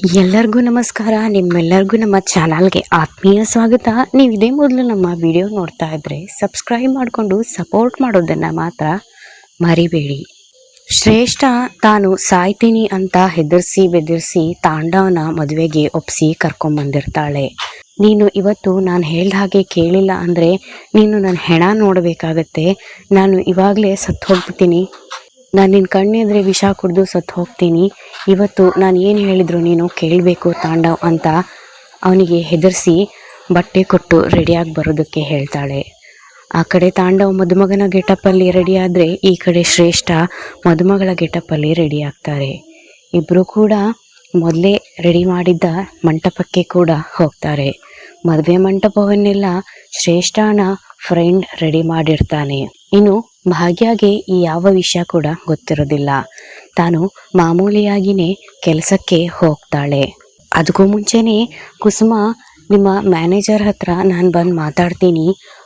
ಎಲ್ಲರಿಗೂ ನಮಸ್ಕಾರ. ನಿಮ್ಮೆಲ್ಲರಿಗೂ ನಮ್ಮ ಚಾನಲ್ಗೆ ಆತ್ಮೀಯ ಸ್ವಾಗತ. ನೀವು ಇದೇ ಮೊದಲು ನಮ್ಮ ವಿಡಿಯೋ ನೋಡ್ತಾ ಇದ್ರೆ ಸಬ್ಸ್ಕ್ರೈಬ್ ಮಾಡಿಕೊಂಡು ಸಪೋರ್ಟ್ ಮಾಡೋದನ್ನು ಮಾತ್ರ ಮರಿಬೇಡಿ. ಶ್ರೇಷ್ಠ ತಾನು ಸಾಯ್ತೀನಿ ಅಂತ ಹೆದರ್ಸಿ ಬೆದರ್ಸಿ ತಾಂಡವನ ಮದುವೆಗೆ ಒಪ್ಸಿ ಕರ್ಕೊಂಬಂದಿರ್ತಾಳೆ. ನೀನು ಇವತ್ತು ನಾನು ಹೇಳ್ದ ಹಾಗೆ ಕೇಳಿಲ್ಲ ಅಂದರೆ ನೀನು ನನ್ನ ಹೆಣ ನೋಡಬೇಕಾಗತ್ತೆ. ನಾನು ಇವಾಗಲೇ ಸತ್ತು ಹೋಗ್ಬಿಡ್ತೀನಿ. ನಾನು ನಿನ್ನ ಕಣ್ಣೆದ್ರೆ ವಿಷ ಕುಡಿದು ಸತ್ತು ಹೋಗ್ತೀನಿ. ಇವತ್ತು ನಾನು ಏನು ಹೇಳಿದ್ರು ನೀನು ಕೇಳಬೇಕು ತಾಂಡವ್ ಅಂತ ಅವನಿಗೆ ಹೆದರ್ಸಿ ಬಟ್ಟೆ ಕೊಟ್ಟು ರೆಡಿಯಾಗಿ ಬರೋದಕ್ಕೆ ಹೇಳ್ತಾಳೆ. ಆ ಕಡೆ ತಾಂಡವ್ ಮದುಮಗನ ಗೆಟಪ್ಪಲ್ಲಿ ರೆಡಿ ಆದರೆ ಈ ಕಡೆ ಶ್ರೇಷ್ಠ ಮದುಮಗಳ ಗೆಟಪ್ಪಲ್ಲಿ ರೆಡಿ ಆಗ್ತಾರೆ. ಇಬ್ಬರು ಕೂಡ ಮೊದಲೇ ರೆಡಿ ಮಾಡಿದ್ದ ಮಂಟಪಕ್ಕೆ ಕೂಡ ಹೋಗ್ತಾರೆ. ಮದುವೆ ಮಂಟಪವನ್ನೆಲ್ಲ ಶ್ರೇಷ್ಠನ ಫ್ರೆಂಡ್ ರೆಡಿ ಮಾಡಿರ್ತಾನೆ. ಇನ್ನು ಭಾಗ್ಯಗೆ ಈ ಯಾವ ವಿಷಯ ಕೂಡ ಗೊತ್ತಿರೋದಿಲ್ಲ. ತಾನು ಮಾಮೂಲಿಯಾಗಿಯೇ ಕೆಲಸಕ್ಕೆ ಹೋಗ್ತಾಳೆ. ಅದಕ್ಕೂ ಮುಂಚೆನೇ ಕುಸುಮ ನಿಮ್ಮ ಮ್ಯಾನೇಜರ್ ಹತ್ರ ನಾನು ಬಂದು ಮಾತಾಡ್ತೀನಿ,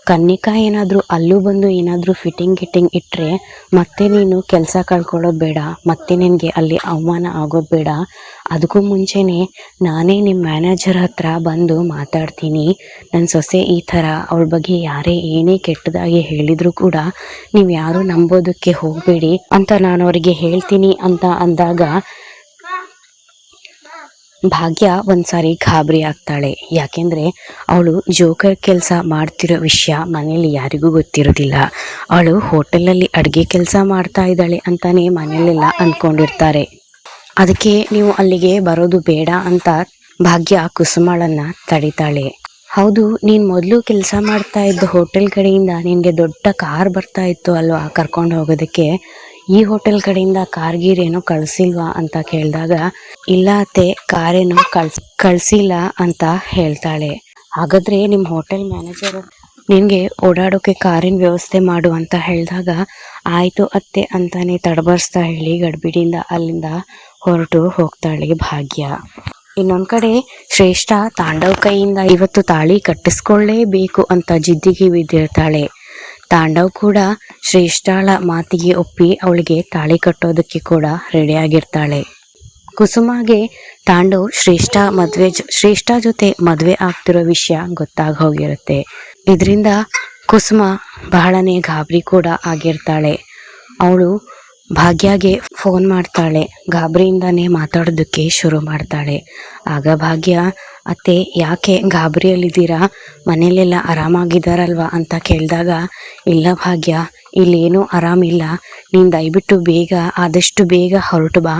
ಕನ್ನಿಕಾ ಏನಾದರೂ ಅಲ್ಲೂ ಬಂದು ಏನಾದರೂ ಫಿಟ್ಟಿಂಗ್ ಇಟ್ಟರೆ ಮತ್ತೆ ನೀನು ಕೆಲಸ ಕಳ್ಕೊಳ್ಳೋದು ಬೇಡ, ಮತ್ತೆ ನಿನಗೆ ಅಲ್ಲಿ ಅವಮಾನ ಆಗೋದು ಬೇಡ. ಅದಕ್ಕೂ ಮುಂಚೆನೇ ನಾನೇ ನಿಮ್ಮ ಮ್ಯಾನೇಜರ್ ಹತ್ರ ಬಂದು ಮಾತಾಡ್ತೀನಿ. ನನ್ನ ಸೊಸೆ ಈ ಥರ ಅವಳ ಬಗ್ಗೆ ಯಾರೇ ಏನೇ ಕೆಟ್ಟದಾಗಿ ಹೇಳಿದರೂ ಕೂಡ ನೀವು ಯಾರೂ ನಂಬೋದಕ್ಕೆ ಹೋಗಬೇಡಿ ಅಂತ ನಾನು ಅವರಿಗೆ ಹೇಳ್ತೀನಿ ಅಂತ ಅಂದಾಗ ಭಾಗ್ಯ ಒಂದ್ಸಾರಿ ಗಾಬರಿ ಆಗ್ತಾಳೆ. ಯಾಕೆಂದರೆ ಅವಳು ಜೋಕರ್ ಕೆಲಸ ಮಾಡ್ತಿರೋ ವಿಷಯ ಮನೇಲಿ ಯಾರಿಗೂ ಗೊತ್ತಿರೋದಿಲ್ಲ. ಅವಳು ಹೋಟೆಲಲ್ಲಿ ಅಡುಗೆ ಕೆಲಸ ಮಾಡ್ತಾ ಇದ್ದಾಳೆ ಅಂತಾನೆ ಮನೆಯಲ್ಲೆಲ್ಲ ಅಂದ್ಕೊಂಡಿರ್ತಾರೆ. ಅದಕ್ಕೆ ನೀವು ಅಲ್ಲಿಗೆ ಬರೋದು ಬೇಡ ಅಂತ ಭಾಗ್ಯ ಕುಸುಮಳನ್ನ ತಡಿತಾಳೆ. ಹೌದು, ನೀನು ಮೊದಲು ಕೆಲಸ ಮಾಡ್ತಾ ಇದ್ದ ಹೋಟೆಲ್ ಕಡೆಯಿಂದ ನಿನಗೆ ದೊಡ್ಡ ಕಾರ್ ಬರ್ತಾ ಇತ್ತು ಅಲ್ವಾ ಕರ್ಕೊಂಡು ಹೋಗೋದಕ್ಕೆ, ಈ ಹೋಟೆಲ್ ಕಡೆಯಿಂದ ಕಾರ್ಗೀರ್ ಏನೋ ಕಳಿಸಿಲ್ವಾ ಅಂತ ಕೇಳಿದಾಗ ಇಲ್ಲ ಅತ್ತೆ, ಕಾರೇನು ಕಳಿಸಿಲ್ಲ ಅಂತ ಹೇಳ್ತಾಳೆ. ಹಾಗಾದರೆ ನಿಮ್ಮ ಹೋಟೆಲ್ ಮ್ಯಾನೇಜರ್ ನಿನಗೆ ಓಡಾಡೋಕ್ಕೆ ಕಾರಿನ ವ್ಯವಸ್ಥೆ ಮಾಡು ಅಂತ ಹೇಳಿದಾಗ ಆಯಿತು ಅತ್ತೆ ಅಂತಾನೆ ತಡಬರ್ಸ್ತಾ ಹೇಳಿ ಗಡ್ಬಿಡಿಯಿಂದ ಅಲ್ಲಿಂದ ಹೊರಟು ಹೋಗ್ತಾಳೆ ಭಾಗ್ಯ. ಇನ್ನೊಂದು ಕಡೆ ಶ್ರೇಷ್ಠ ತಾಂಡವ್ ಕೈಯಿಂದ ಇವತ್ತು ತಾಳಿ ಕಟ್ಟಿಸ್ಕೊಳ್ಳೇಬೇಕು ಅಂತ ಜಿದ್ದಿಗೆ ಬಿದ್ದಿರ್ತಾಳೆ. ತಾಂಡವ್ ಕೂಡ ಶ್ರೇಷ್ಠಳ ಮಾತಿಗೆ ಒಪ್ಪಿ ಅವಳಿಗೆ ತಾಳಿ ಕಟ್ಟೋದಕ್ಕೆ ಕೂಡ ರೆಡಿಯಾಗಿರ್ತಾಳೆ. ಕುಸುಮಗೆ ತಾಂಡವ್ ಶ್ರೇಷ್ಠ ಜೊತೆ ಮದುವೆ ಆಗ್ತಿರೋ ವಿಷಯ ಗೊತ್ತಾಗಿ ಹೋಗಿರುತ್ತೆ. ಇದರಿಂದ ಕುಸುಮ ಬಹಳನೇ ಗಾಬರಿ ಕೂಡ ಆಗಿರ್ತಾಳೆ. ಅವಳು ಭಾಗ್ಯಗೆ ಫೋನ್ ಮಾಡ್ತಾಳೆ. ಗಾಬರಿಯಿಂದಾನೇ ಮಾತಾಡೋದಕ್ಕೆ ಶುರು ಮಾಡ್ತಾಳೆ. ಆಗ ಭಾಗ್ಯ, ಅತ್ತೆ ಯಾಕೆ ಗಾಬರಿಯಲ್ಲಿದ್ದೀರಾ, ಮನೇಲೆಲ್ಲ ಆರಾಮಾಗಿದ್ದಾರಲ್ವ ಅಂತ ಕೇಳಿದಾಗ ಇಲ್ಲ ಭಾಗ್ಯ, ಇಲ್ಲೇನೂ ಆರಾಮಿಲ್ಲ, ನೀನು ದಯವಿಟ್ಟು ಆದಷ್ಟು ಬೇಗ ಹೊರಟು ಬಾ.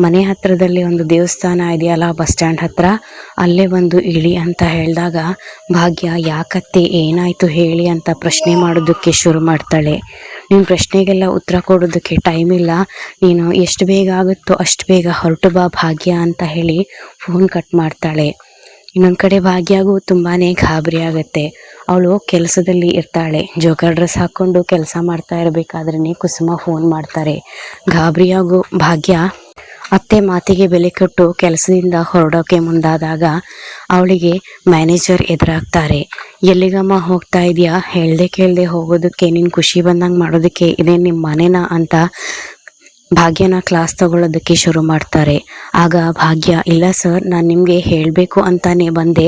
ಮನೆ ಹತ್ರದಲ್ಲಿ ಒಂದು ದೇವಸ್ಥಾನ ಇದೆಯಲ್ಲ ಬಸ್ ಸ್ಟ್ಯಾಂಡ್ ಹತ್ರ, ಅಲ್ಲೇ ಒಂದು ಇಳಿ ಅಂತ ಹೇಳಿದಾಗ ಭಾಗ್ಯ ಯಾಕತ್ತೆ ಏನಾಯಿತು ಹೇಳಿ ಅಂತ ಪ್ರಶ್ನೆ ಮಾಡೋದಕ್ಕೆ ಶುರು ಮಾಡ್ತಾಳೆ. ನಿನ್ನ ಪ್ರಶ್ನೆಗೆಲ್ಲ ಉತ್ತರ ಕೊಡೋದಕ್ಕೆ ಟೈಮ್ ಇಲ್ಲ, ನೀನು ಎಷ್ಟು ಬೇಗ ಆಗುತ್ತೋ ಅಷ್ಟು ಬೇಗ ಹೊರಟು ಬಾ ಭಾಗ್ಯ ಅಂತ ಹೇಳಿ ಫೋನ್ ಕಟ್ ಮಾಡ್ತಾಳೆ. ಇನ್ನೊಂದು ಕಡೆ ಭಾಗ್ಯಗೂ ತುಂಬಾ ಗಾಬರಿ ಆಗುತ್ತೆ. ಅವಳು ಕೆಲಸದಲ್ಲಿ ಇರ್ತಾಳೆ. ಜೋಕರ್ ಡ್ರೆಸ್ ಹಾಕ್ಕೊಂಡು ಕೆಲಸ ಮಾಡ್ತಾ ಇರಬೇಕಾದ್ರೇ ಕುಸುಮ ಫೋನ್ ಮಾಡ್ತಾರೆ. ಗಾಬರಿಯಾಗೋ ಭಾಗ್ಯ ಅತ್ತೆ ಮಾತಿಗೆ ಬೆಲೆ ಕೊಟ್ಟು ಕೆಲಸದಿಂದ ಹೊರಡೋಕೆ ಮುಂದಾದಾಗ ಅವಳಿಗೆ ಮ್ಯಾನೇಜರ್ ಎದುರಾಗ್ತಾರೆ. ಎಲ್ಲಿಗಮ್ಮ ಹೋಗ್ತಾ ಇದೆಯಾ, ಹೇಳ್ದೆ ಕೇಳದೆ ಹೋಗೋದಕ್ಕೆ, ನೀನು ಖುಷಿ ಬಂದಂಗೆ ಮಾಡೋದಕ್ಕೆ ಇದೇ ನಿಮ್ಮ ಮನೆನಾ ಅಂತ ಭಾಗ್ಯನ ಕ್ಲಾಸ್ ತಗೊಳ್ಳೋದಕ್ಕೆ ಶುರು ಮಾಡ್ತಾರೆ. ಆಗ ಭಾಗ್ಯ ಇಲ್ಲ ಸರ್, ನಾನು ನಿಮಗೆ ಹೇಳಬೇಕು ಅಂತಾನೆ ಬಂದೆ,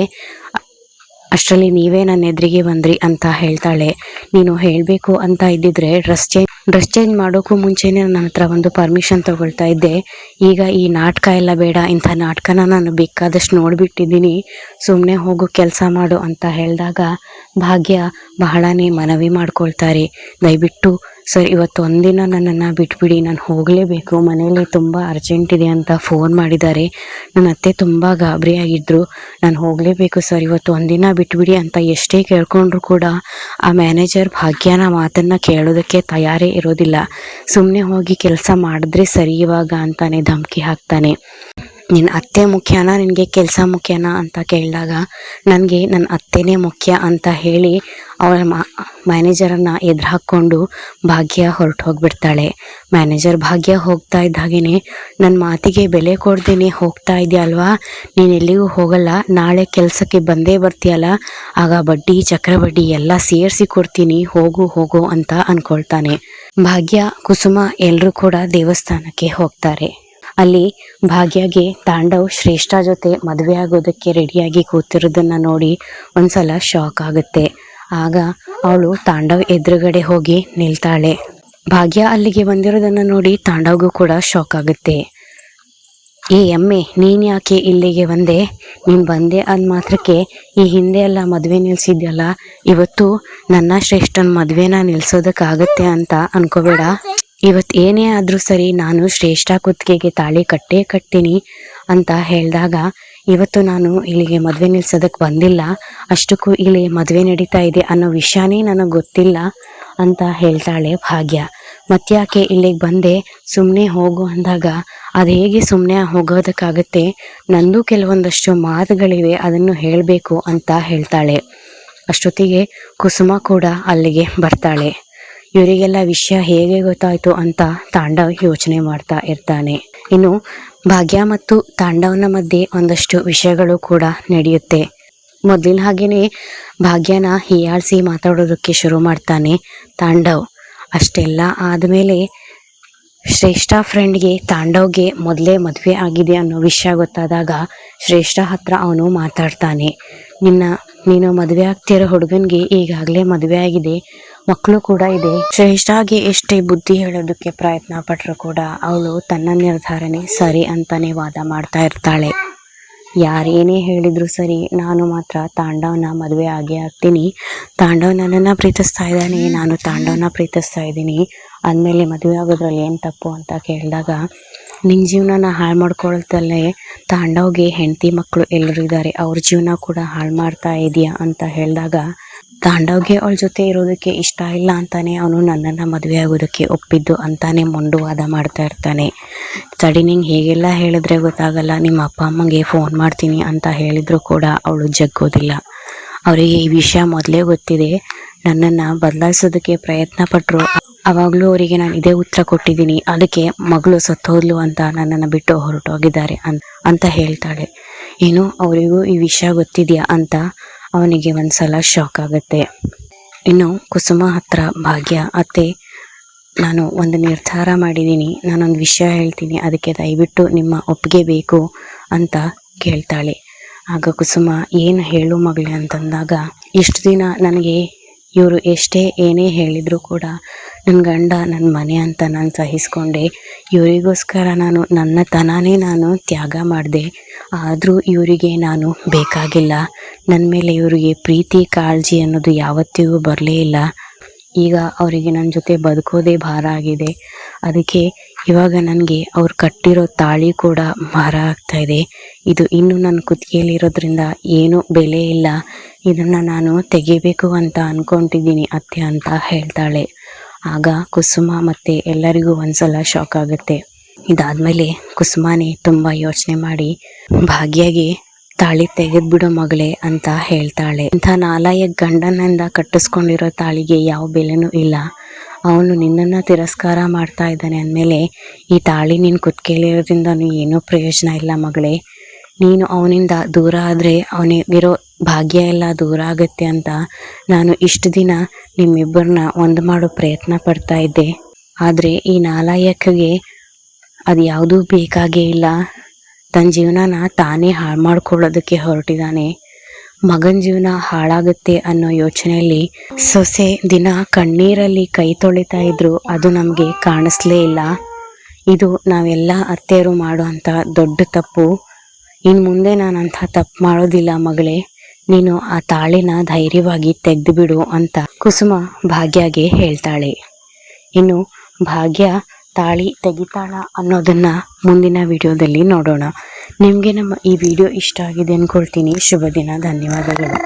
ಅಷ್ಟರಲ್ಲಿ ನೀವೇ ನನ್ನ ಎದುರಿಗೆ ಬಂದ್ರಿ ಅಂತ ಹೇಳ್ತಾಳೆ. ನೀನು ಹೇಳಬೇಕು ಅಂತ ಇದ್ದಿದ್ರೆ ಡ್ರೆಸ್ ಚೇಂಜ್ ಮಾಡೋಕ್ಕೂ ಮುಂಚೆನೇ ನನ್ನ ಹತ್ರ ಒಂದು ಪರ್ಮಿಷನ್ ತಗೊಳ್ತಾ ಇದ್ದೆ. ಈಗ ಈ ನಾಟಕ ಎಲ್ಲ ಬೇಡ, ಇಂಥ ನಾಟಕನ ನಾನು ಬೇಕಾದಷ್ಟು ನೋಡಿಬಿಟ್ಟಿದ್ದೀನಿ, ಸುಮ್ಮನೆ ಹೋಗೋ ಕೆಲಸ ಮಾಡು ಅಂತ ಹೇಳಿದಾಗ ಭಾಗ್ಯ ಬಹಳನೇ ಮನವಿ ಮಾಡ್ಕೊಳ್ತಾರೆ. ದಯವಿಟ್ಟು ಸರ್ ಇವತ್ತು ಒಂದಿನ ನನ್ನನ್ನು ಬಿಟ್ಬಿಡಿ, ನಾನು ಹೋಗಲೇಬೇಕು, ಮನೇಲಿ ತುಂಬ ಅರ್ಜೆಂಟ್ ಇದೆ ಅಂತ ಫೋನ್ ಮಾಡಿದ್ದಾರೆ, ನನ್ನ ಅತ್ತೆ ತುಂಬ ಗಾಬರಿಯಾಗಿದ್ದರು, ನಾನು ಹೋಗಲೇಬೇಕು ಸರ್, ಇವತ್ತು ಒಂದಿನ ಬಿಟ್ಬಿಡಿ ಅಂತ ಎಷ್ಟೇ ಕೇಳ್ಕೊಂಡ್ರು ಕೂಡ ಆ ಮ್ಯಾನೇಜರ್ ಭಾಗ್ಯನ ಮಾತನ್ನು ಕೇಳೋದಕ್ಕೆ ತಯಾರೇ ಇರೋದಿಲ್ಲ. ಸುಮ್ಮನೆ ಹೋಗಿ ಕೆಲಸ ಮಾಡಿದ್ರೆ ಸರಿ ಇವಾಗ ಅಂತಾನೆ ಧಮಕಿ ಹಾಕ್ತಾನೆ. ನಿನ್ನ ಅತ್ತೆ ಮುಖ್ಯನಾ ನಿನಗೆ ಕೆಲಸ ಮುಖ್ಯನಾ ಅಂತ ಕೇಳಿದಾಗ ನನಗೆ ನನ್ನ ಅತ್ತೆನೇ ಮುಖ್ಯ ಅಂತ ಹೇಳಿ ಅವಳ ಮ್ಯಾನೇಜರನ್ನು ಎದುರು ಹಾಕ್ಕೊಂಡು ಭಾಗ್ಯ ಹೊರಟು ಹೋಗಿಬಿಡ್ತಾಳೆ. ಮ್ಯಾನೇಜರ್ ಭಾಗ್ಯ ಹೋಗ್ತಾ ಇದ್ದಾಗೇ ನನ್ನ ಮಾತಿಗೆ ಬೆಲೆ ಕೊಡ್ದೇನೆ ಹೋಗ್ತಾ ಇದೆಯಲ್ವಾ, ನೀನು ಎಲ್ಲಿಗೂ ಹೋಗಲ್ಲ, ನಾಳೆ ಕೆಲಸಕ್ಕೆ ಬಂದೇ ಬರ್ತೀಯಲ್ಲ, ಆಗ ಬಡ್ಡಿ ಚಕ್ರಬಡ್ಡಿ ಎಲ್ಲ ಸೇರಿಸಿ ಕೊಡ್ತೀನಿ, ಹೋಗು ಅಂತ ಅಂದ್ಕೊಳ್ತಾನೆ. ಭಾಗ್ಯ ಕುಸುಮ ಎಲ್ಲರೂ ಕೂಡ ದೇವಸ್ಥಾನಕ್ಕೆ ಹೋಗ್ತಾರೆ. ಅಲ್ಲಿ ಭಾಗ್ಯಗೆ ತಾಂಡವ್ ಶ್ರೇಷ್ಠ ಜೊತೆ ಮದುವೆ ಆಗೋದಕ್ಕೆ ರೆಡಿಯಾಗಿ ಕೂತಿರೋದನ್ನ ನೋಡಿ ಒಂದ್ಸಲ ಶಾಕ್ ಆಗುತ್ತೆ. ಆಗ ಅವಳು ತಾಂಡವ್ ಎದುರುಗಡೆ ಹೋಗಿ ನಿಲ್ತಾಳೆ. ಭಾಗ್ಯ ಅಲ್ಲಿಗೆ ಬಂದಿರೋದನ್ನ ನೋಡಿ ತಾಂಡವ್ಗೂ ಕೂಡ ಶಾಕ್ ಆಗುತ್ತೆ. ಏ ಎಮ್ಮೆ, ನೀನ್ ಯಾಕೆ ಇಲ್ಲಿಗೆ ಬಂದೆ? ನೀನ್ ಬಂದೆ ಅಂದ ಮಾತ್ರಕ್ಕೆ ಈ ಹಿಂದೆ ಎಲ್ಲ ಮದ್ವೆ ನಿಲ್ಸಿದ್ಯಲ್ಲ, ಇವತ್ತು ನನ್ನ ಶ್ರೇಷ್ಠನ್ ಮದ್ವೆನ ನಿಲ್ಸೋದಕ್ಕಾಗತ್ತೆ ಅಂತ ಅನ್ಕೋಬೇಡ. ಇವತ್ ಏನೇ ಆದ್ರೂ ಸರಿ, ನಾನು ಶ್ರೇಷ್ಠ ಕುತ್ತಿಗೆಗೆ ತಾಳಿ ಕಟ್ಟೇ ಕಟ್ತೀನಿ ಅಂತ ಹೇಳಿದಾಗ, ಇವತ್ತು ನಾನು ಇಲ್ಲಿಗೆ ಮದ್ವೆ ನಿಲ್ಸೋದಕ್ ಬಂದಿಲ್ಲ, ಅಷ್ಟಕ್ಕೂ ಇಲ್ಲಿ ಮದ್ವೆ ನಡೀತಾ ಇದೆ ಅನ್ನೋ ವಿಷಯನೇ ನನಗೆ ಗೊತ್ತಿಲ್ಲ ಅಂತ ಹೇಳ್ತಾಳೆ ಭಾಗ್ಯ. ಮತ್ತ್ಯಾಕೆ ಇಲ್ಲಿಗೆ ಬಂದೆ, ಸುಮ್ಮನೆ ಹೋಗು ಅಂದಾಗ, ಅದು ಹೇಗೆ ಸುಮ್ಮನೆ ಹೋಗೋದಕ್ಕಾಗತ್ತೆ, ನಂದು ಕೆಲವೊಂದಷ್ಟು ಮಾತುಗಳಿವೆ, ಅದನ್ನು ಹೇಳಬೇಕು ಅಂತ ಹೇಳ್ತಾಳೆ. ಅಷ್ಟೊತ್ತಿಗೆ ಕುಸುಮ ಕೂಡ ಅಲ್ಲಿಗೆ ಬರ್ತಾಳೆ. ಇವರಿಗೆಲ್ಲ ವಿಷಯ ಹೇಗೆ ಗೊತ್ತಾಯ್ತು ಅಂತ ತಾಂಡವ್ ಯೋಚನೆ ಮಾಡ್ತಾ ಇರ್ತಾನೆ. ಇನ್ನು ಭಾಗ್ಯ ಮತ್ತು ತಾಂಡವ್ನ ಮಧ್ಯೆ ಒಂದಷ್ಟು ವಿಷಯಗಳು ಕೂಡ ನಡೆಯುತ್ತೆ. ಮೊದಲಿನ ಹಾಗೇನೆ ಭಾಗ್ಯನ ಹೀಯಾಳಿಸಿ ಮಾತಾಡೋದಕ್ಕೆ ಶುರು ಮಾಡ್ತಾನೆ ತಾಂಡವ್. ಅಷ್ಟೆಲ್ಲ ಆದಮೇಲೆ ಶ್ರೇಷ್ಠ ಫ್ರೆಂಡ್ಗೆ ತಾಂಡವ್ಗೆ ಮೊದಲೇ ಮದುವೆ ಆಗಿದೆ ಅನ್ನೋ ವಿಷಯ ಗೊತ್ತಾದಾಗ ಶ್ರೇಷ್ಠ ಹತ್ರ ಅವನು ಮಾತಾಡ್ತಾನೆ. ನೀನು ಮದುವೆ ಆಗ್ತಿರೋ ಹುಡುಗನ್ಗೆ ಈಗಾಗಲೇ ಮದುವೆ ಆಗಿದೆ, ಮಕ್ಕಳು ಕೂಡ ಇದೆ. ಶ್ರೇಷ್ಠಗೆ ಎಷ್ಟೇ ಬುದ್ಧಿ ಹೇಳೋದಕ್ಕೆ ಪ್ರಯತ್ನ ಪಟ್ಟರು ಕೂಡ ಅವಳು ತನ್ನ ನಿರ್ಧಾರನೇ ಸರಿ ಅಂತಾನೆ ವಾದ ಮಾಡ್ತಾ ಇರ್ತಾಳೆ. ಯಾರೇನೇ ಹೇಳಿದ್ರು ಸರಿ, ನಾನು ಮಾತ್ರ ತಾಂಡವ್ನ ಮದುವೆ ಆಗೇ ಆಗ್ತೀನಿ. ತಾಂಡವ್ ನನ್ನನ್ನು ಪ್ರೀತಿಸ್ತಾ ಇದ್ದಾನೆ, ನಾನು ತಾಂಡವ್ನ ಪ್ರೀತಿಸ್ತಾ ಇದ್ದೀನಿ ಅಂದಮೇಲೆ ಮದುವೆ ಆಗೋದ್ರಲ್ಲಿ ಏನು ತಪ್ಪು ಅಂತ ಕೇಳಿದಾಗ, ನಿನ್ನ ಜೀವನನ ಹಾಳು ಮಾಡ್ಕೊಳ್ತಲ್ಲೇ ತಾಂಡವ್ಗೆ ಹೆಂಡತಿ ಮಕ್ಕಳು ಎಲ್ಲರೂ ಇದ್ದಾರೆ, ಅವ್ರ ಜೀವನ ಕೂಡ ಹಾಳು ಮಾಡ್ತಾ ಇದೆಯಾ ಅಂತ ಹೇಳಿದಾಗ, ತಾಂಡವ್ಗೆ ಅವಳ ಜೊತೆ ಇರೋದಕ್ಕೆ ಇಷ್ಟ ಇಲ್ಲ ಅಂತಾನೆ ಅವನು ನನ್ನನ್ನು ಮದುವೆ ಆಗೋದಕ್ಕೆ ಒಪ್ಪಿದ್ದು ಅಂತಾನೆ ಮೊಂಡುವಾದ ಮಾಡ್ತಾ ಇರ್ತಾನೆ. ತಡಿ, ನಿಂಗೆ ಹೇಗೆಲ್ಲ ಹೇಳಿದ್ರೆ ಗೊತ್ತಾಗಲ್ಲ, ನಿಮ್ಮ ಅಪ್ಪ ಅಮ್ಮಂಗೆ ಫೋನ್ ಮಾಡ್ತೀನಿ ಅಂತ ಹೇಳಿದ್ರು ಕೂಡ ಅವಳು ಜಗ್ಗೋದಿಲ್ಲ. ಅವರಿಗೆ ಈ ವಿಷಯ ಮೊದಲೇ ಗೊತ್ತಿದೆ. ನನ್ನನ್ನು ಬದಲಾಯಿಸೋದಕ್ಕೆ ಪ್ರಯತ್ನ ಪಟ್ಟರು, ಅವಾಗಲೂ ಅವರಿಗೆ ನಾನು ಇದೇ ಉತ್ತರ ಕೊಟ್ಟಿದ್ದೀನಿ, ಅದಕ್ಕೆ ಮಗಳು ಸತ್ತೋದ್ಲು ಅಂತ ನನ್ನನ್ನು ಬಿಟ್ಟು ಹೊರಟೋಗಿದ್ದಾರೆ ಅಂತ ಹೇಳ್ತಾಳೆ. ಏನು, ಅವರಿಗೂ ಈ ವಿಷಯ ಗೊತ್ತಿದೆಯಾ ಅಂತ ಅವನಿಗೆ ಒಂದ್ಸಲ ಶಾಕ್ ಆಗುತ್ತೆ. ಇನ್ನು ಕುಸುಮ ಹತ್ರ ಭಾಗ್ಯ, ಅತ್ತೆ, ನಾನು ಒಂದು ನಿರ್ಧಾರ ಮಾಡಿದ್ದೀನಿ, ನಾನೊಂದು ವಿಷಯ ಹೇಳ್ತೀನಿ, ಅದಕ್ಕೆ ದಯವಿಟ್ಟು ನಿಮ್ಮ ಒಪ್ಪಿಗೆ ಬೇಕು ಅಂತ ಕೇಳ್ತಾಳೆ. ಆಗ ಕುಸುಮ, ಏನು ಹೇಳು ಮಗಳೇ ಅಂತಂದಾಗ, ಇಷ್ಟು ದಿನ ನನಗೆ ಇವರು ಎಷ್ಟೇ ಏನೇ ಹೇಳಿದರೂ ಕೂಡ ನನ್ನ ಗಂಡ ನನ್ನ ಮನೆ ಅಂತ ನಾನು ಸಹಿಸ್ಕೊಂಡೆ. ಇವರಿಗೋಸ್ಕರ ನನ್ನ ತನಾನೇ ನಾನು ತ್ಯಾಗ ಮಾಡಿದೆ. ಆದರೂ ಇವರಿಗೆ ನಾನು ಬೇಕಾಗಿಲ್ಲ. ನನ್ನ ಮೇಲೆ ಇವರಿಗೆ ಪ್ರೀತಿ ಕಾಳಜಿ ಅನ್ನೋದು ಯಾವತ್ತಿಗೂ ಬರಲೇ ಇಲ್ಲ. ಈಗ ಅವರಿಗೆ ನನ್ನ ಜೊತೆ ಬದುಕೋದೇ ಭಾರ ಆಗಿದೆ. ಅದಕ್ಕೆ ಇವಾಗ ನನಗೆ ಅವ್ರು ಕಟ್ಟಿರೋ ತಾಳಿ ಕೂಡ ಭಾರ ಆಗ್ತಾ ಇದೆ. ಇದು ಇನ್ನು ನನ್ನ ಕುತ್ತಿಗೆಯಲ್ಲಿರೋದ್ರಿಂದ ಏನೂ ಬೆಲೆ ಇಲ್ಲ. ಇದನ್ನು ನಾನು ತೆಗಿಬೇಕು ಅಂತ ಅಂದ್ಕೊಂಡಿದ್ದೀನಿ ಅತ್ತೆ ಅಂತ ಹೇಳ್ತಾಳೆ. ಆಗ ಕುಸುಮ ಮತ್ತು ಎಲ್ಲರಿಗೂ ಒಂದ್ಸಲ ಶಾಕ್ ಆಗುತ್ತೆ. ಇದಾದಮೇಲೆ ಕುಸುಮನೇ ತುಂಬ ಯೋಚನೆ ಮಾಡಿ ಭಾಗ್ಯಗೆ ತಾಳಿ ತೆಗೆದ್ಬಿಡೋ ಮಗಳೇ ಅಂತ ಹೇಳ್ತಾಳೆ. ಇಂಥ ನಾಲಾಯಕ್ ಗಂಡನಿಂದ ಕಟ್ಟಿಸ್ಕೊಂಡಿರೋ ತಾಳಿಗೆ ಯಾವ ಬೆಲೆನೂ ಇಲ್ಲ. ಅವನು ನಿನ್ನನ್ನು ತಿರಸ್ಕಾರ ಮಾಡ್ತಾ ಇದ್ದಾನೆ ಅಂದಮೇಲೆ ಈ ತಾಳಿ ನಿನ್ನ ಕುತ್ತಿಗೆಯಲ್ಲಿರೋದ್ರಿಂದ ಏನೂ ಪ್ರಯೋಜನ ಇಲ್ಲ ಮಗಳೇ. ನೀನು ಅವನಿಂದ ದೂರ ಆದರೆ ಅವನಿಗಿರೋ ಭಾಗ್ಯ ಎಲ್ಲ ದೂರ ಆಗುತ್ತೆ ಅಂತ ನಾನು ಇಷ್ಟು ದಿನ ನಿಮ್ಮಿಬ್ಬರನ್ನ ಒಂದು ಮಾಡೋ ಪ್ರಯತ್ನ ಪಡ್ತಾ ಇದ್ದೆ. ಆದರೆ ಈ ನಾಲಾಯಕ್ಕಿಗೆ ಅದು ಯಾವುದೂ ಬೇಕಾಗೇ ಇಲ್ಲ. ತನ್ನ ಜೀವನನ ತಾನೇ ಹಾಳು ಮಾಡ್ಕೊಳ್ಳೋದಕ್ಕೆ ಹೊರಟಿದ್ದಾನೆ. ಮಗನ ಜೀವನ ಹಾಳಾಗುತ್ತೆ ಅನ್ನೋ ಯೋಚನೆಯಲ್ಲಿ ಸೊಸೆ ದಿನ ಕಣ್ಣೀರಲ್ಲಿ ಕೈ ತೊಳಿತಾ ಇದ್ರು, ಅದು ನಮಗೆ ಕಾಣಿಸ್ಲೇ ಇಲ್ಲ. ಇದು ನಾವೆಲ್ಲ ಅತ್ತೆಯರು ಮಾಡೋ ಅಂಥ ದೊಡ್ಡ ತಪ್ಪು. ಇನ್ನು ಮುಂದೆ ನಾನು ಅಂಥ ತಪ್ಪು ಮಾಡೋದಿಲ್ಲ ಮಗಳೇ. ನೀನು ಆ ತಾಳಿನ ಧೈರ್ಯವಾಗಿ ತೆಗೆದು ಬಿಡು ಅಂತ ಕುಸುಮ ಭಾಗ್ಯಗೆ ಹೇಳ್ತಾಳೆ. ಇನ್ನು ಭಾಗ್ಯ ತಾಳಿ ತೆಗಿತಾಳ ಅನ್ನೋದನ್ನ ಮುಂದಿನ ವಿಡಿಯೋದಲ್ಲಿ ನೋಡೋಣ. ನಿಮಗೆ ನಮ್ಮ ಈ ವಿಡಿಯೋ ಇಷ್ಟ ಆಗಿದೆ ಅಂದ್ಕೊಳ್ತೀನಿ. ಶುಭ ದಿನ. ಧನ್ಯವಾದಗಳು.